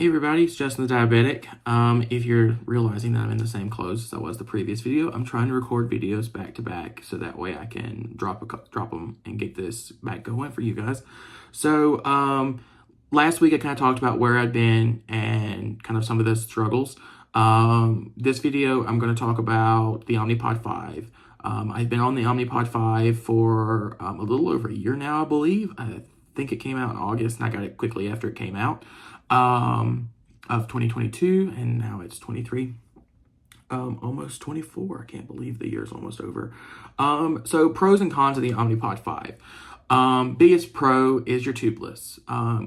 Hey everybody, it's Justin the Diabetic. If you're realizing that I'm in the same clothes as I was the previous video, I'm trying to record videos back to back so that way I can drop them and get this back going for you guys. So last week I kind of talked about where I'd been and kind of some of the struggles. This video I'm going to talk about the Omnipod 5. I've been on the Omnipod 5 for a little over a year now, I believe. I think it came out in August and I got it quickly after it came out. Of 2022, and now it's 23, almost 24. I can't believe the year's almost over. So pros and cons of the Omnipod 5. Biggest pro is your tubeless.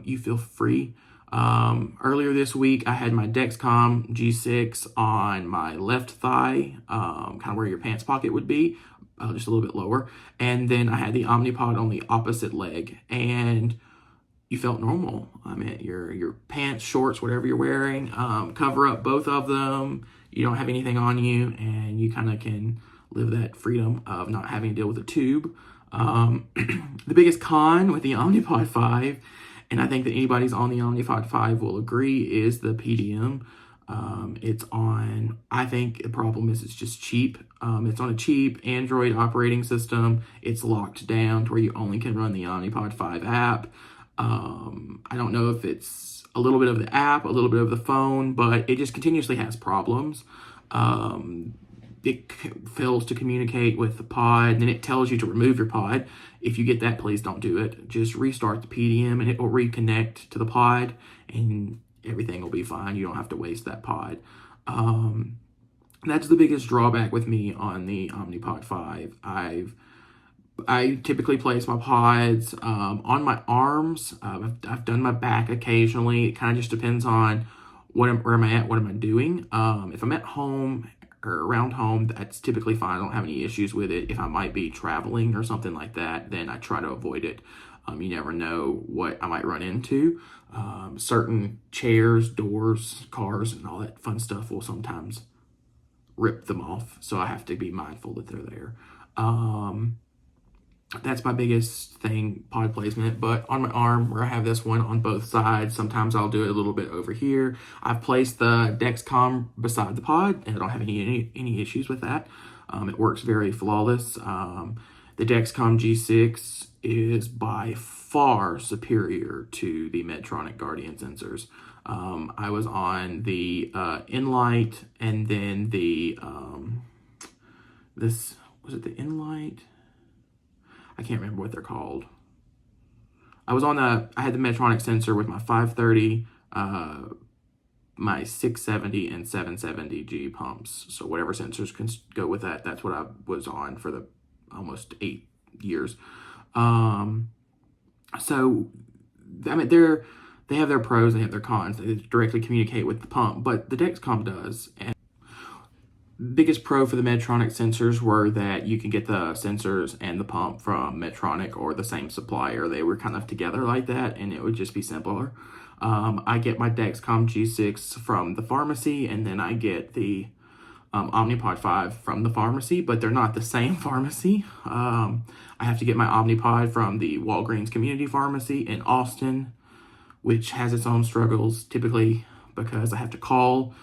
You feel free. Earlier this week, I had my Dexcom G6 on my left thigh, kind of where your pants pocket would be, just a little bit lower. And then I had the Omnipod on the opposite leg, and you felt normal. I mean, your pants, shorts, whatever you're wearing, cover up both of them. You don't have anything on you, and you kind of can live that freedom of not having to deal with a tube. The biggest con with the Omnipod 5, and I think that anybody's on the Omnipod 5 will agree, is the PDM. It's on, I think the problem is it's just cheap. It's on a cheap Android operating system. It's locked down to where you only can run the Omnipod 5 app. I don't know if it's a little bit of the app, a little bit of the phone, but it just continuously has problems. It fails to communicate with the pod, and then it tells you to remove your pod. If you get that, please don't do it. Just restart the PDM and it will reconnect to the pod and everything will be fine. You don't have to waste that pod. That's the biggest drawback with me on the Omnipod 5. I typically place my pods on my arms. I've done my back occasionally. It kind of just depends on where am I at, what am I doing. If I'm at home or around home, that's typically fine. I don't have any issues with it. If I might be traveling or something like that, then I try to avoid it. You never know what I might run into. Certain chairs, doors, cars, and all that fun stuff will sometimes rip them off. So I have to be mindful that they're there. That's my biggest thing, pod placement. But on my arm, where I have this one on both sides, sometimes I'll do it a little bit over here. I've placed the Dexcom beside the pod, and I don't have any issues with that. It works very flawless. The Dexcom G6 is by far superior to the Medtronic Guardian sensors. I was on the Enlight, and then the was it the Enlight? I can't remember what they're called. I had the Medtronic sensor with my 530, my 670 and 770G pumps. So whatever sensors can go with that, that's what I was on for the almost 8 years. So, I mean, they have their pros, they have their cons. They directly communicate with the pump, but the Dexcom does. And biggest pro for the Medtronic sensors were that you can get the sensors and the pump from Medtronic or the same supplier. They were kind of together like that, and it would just be simpler. I get my Dexcom G6 from the pharmacy, and then I get the Omnipod 5 from the pharmacy, but they're not the same pharmacy. I have to get my Omnipod from the Walgreens Community Pharmacy in Austin, which has its own struggles, typically because I have to call,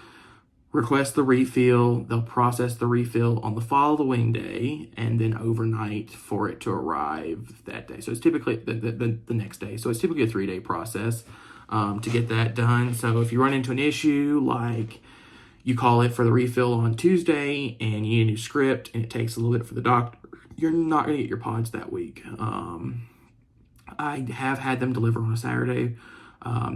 request the refill. They'll process the refill on the following day, and then overnight for it to arrive that day. So it's typically the next day. So it's typically a 3-day process to get that done. So if you run into an issue, like you call it for the refill on Tuesday and you need a new script and it takes a little bit for the doctor, you're not going to get your pods that week. I have had them deliver on a Saturday.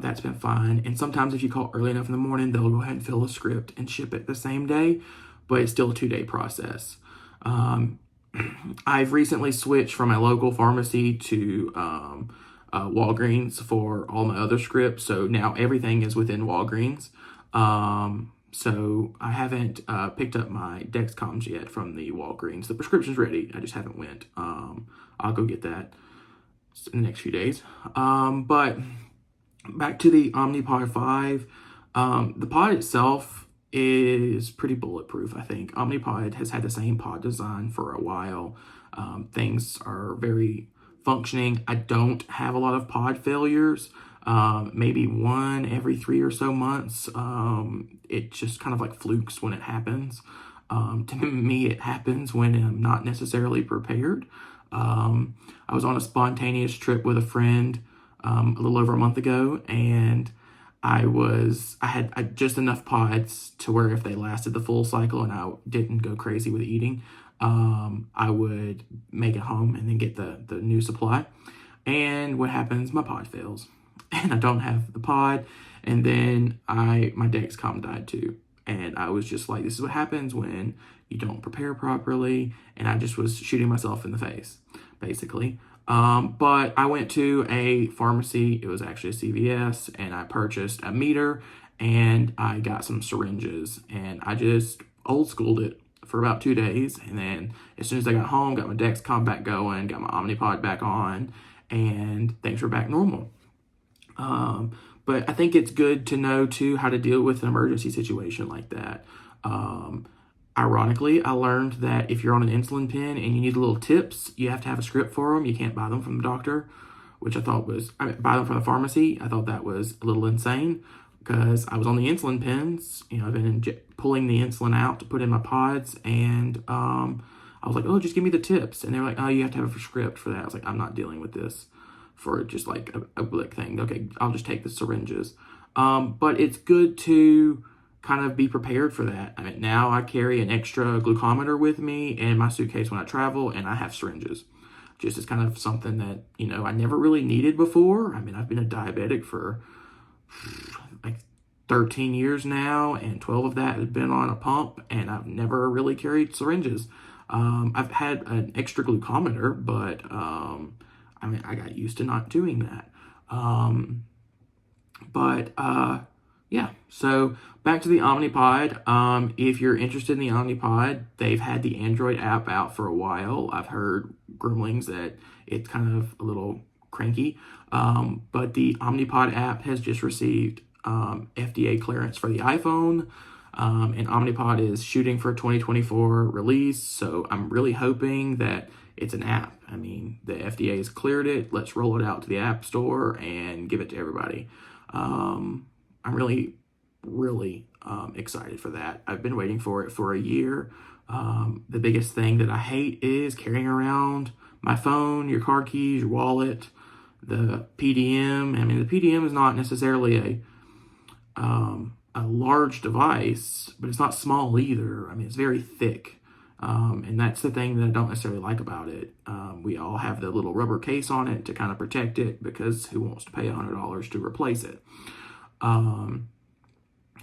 That's been fine. And sometimes if you call early enough in the morning, they'll go ahead and fill a script and ship it the same day, but it's still a 2-day process. I've recently switched from my local pharmacy to Walgreens for all my other scripts. So now everything is within Walgreens. So I haven't picked up my Dexcoms yet from the Walgreens. The prescription's ready. I just haven't went. I'll go get that in the next few days. But back to the Omnipod 5. The pod itself is pretty bulletproof, I think. Omnipod has had the same pod design for a while. Things are very functioning. I don't have a lot of pod failures. maybe one every 3 or so months. It just kind of like flukes when it happens. To me, it happens when I'm not necessarily prepared. I was on a spontaneous trip with a friend a little over a month ago, and I had just enough pods to where if they lasted the full cycle and I didn't go crazy with eating, I would make it home and then get the new supply. And what happens? My pod fails, and I don't have the pod. And then my Dexcom died too. And I was just like, this is what happens when you don't prepare properly. And I just was shooting myself in the face, basically. But I went to a pharmacy. It was actually a CVS, and I purchased a meter and I got some syringes, and I just old schooled it for about 2 days. And then as soon as I got home, got my Dexcom back going, got my Omnipod back on, and things were back normal. But I think it's good to know too how to deal with an emergency situation like that. Ironically, I learned that if you're on an insulin pen and you need little tips, you have to have a script for them. You can't buy them from the doctor, which buy them from the pharmacy. I thought that was a little insane because I was on the insulin pens. I've been pulling the insulin out to put in my pods, and I was like, oh, just give me the tips. And they were like, oh, you have to have a script for that. I was like, I'm not dealing with this for just like a blick thing. Okay, I'll just take the syringes. But it's good to kind of be prepared for that. I mean, now I carry an extra glucometer with me in my suitcase when I travel, and I have syringes. Just as kind of something that, I never really needed before. I mean, I've been a diabetic for like 13 years now, and 12 of that has been on a pump, and I've never really carried syringes. I've had an extra glucometer, but I got used to not doing that. Yeah, so back to the Omnipod. If you're interested in the Omnipod, they've had the Android app out for a while. I've heard grumblings that it's kind of a little cranky. But the Omnipod app has just received FDA clearance for the iPhone. And Omnipod is shooting for a 2024 release. So I'm really hoping that it's an app. I mean, the FDA has cleared it. Let's roll it out to the App Store and give it to everybody. I'm really, really excited for that. I've been waiting for it for a year. The biggest thing that I hate is carrying around my phone, your car keys, your wallet, the PDM. I mean, the PDM is not necessarily a large device, but it's not small either. I mean, it's very thick. And that's the thing that I don't necessarily like about it. We all have the little rubber case on it to kind of protect it, because who wants to pay $100 to replace it?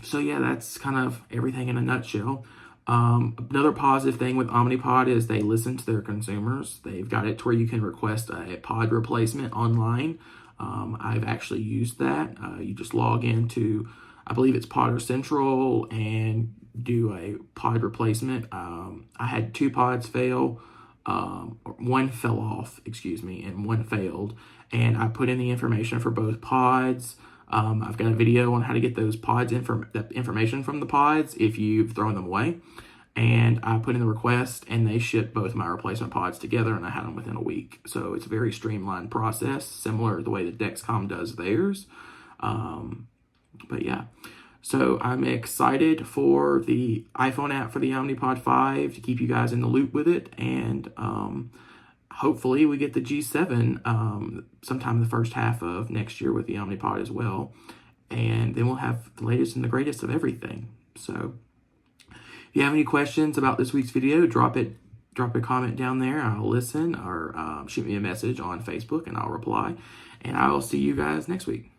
So yeah, that's kind of everything in a nutshell. Another positive thing with Omnipod is they listen to their consumers. They've got it to where you can request a pod replacement online. I've actually used that. You just log into, I believe it's Podder Central, and do a pod replacement. I had 2 pods fail. One fell off, and one failed. And I put in the information for both pods. I've got a video on how to get those pods the information from the pods if you've thrown them away. And I put in the request, and they shipped both my replacement pods together, and I had them within a week. So it's a very streamlined process, similar to the way that Dexcom does theirs. But yeah, so I'm excited for the iPhone app for the Omnipod 5 to keep you guys in the loop with it. And hopefully we get the G7 sometime in the first half of next year with the Omnipod as well. And then we'll have the latest and the greatest of everything. So if you have any questions about this week's video, drop a comment down there. I'll listen, or shoot me a message on Facebook and I'll reply. And I will see you guys next week.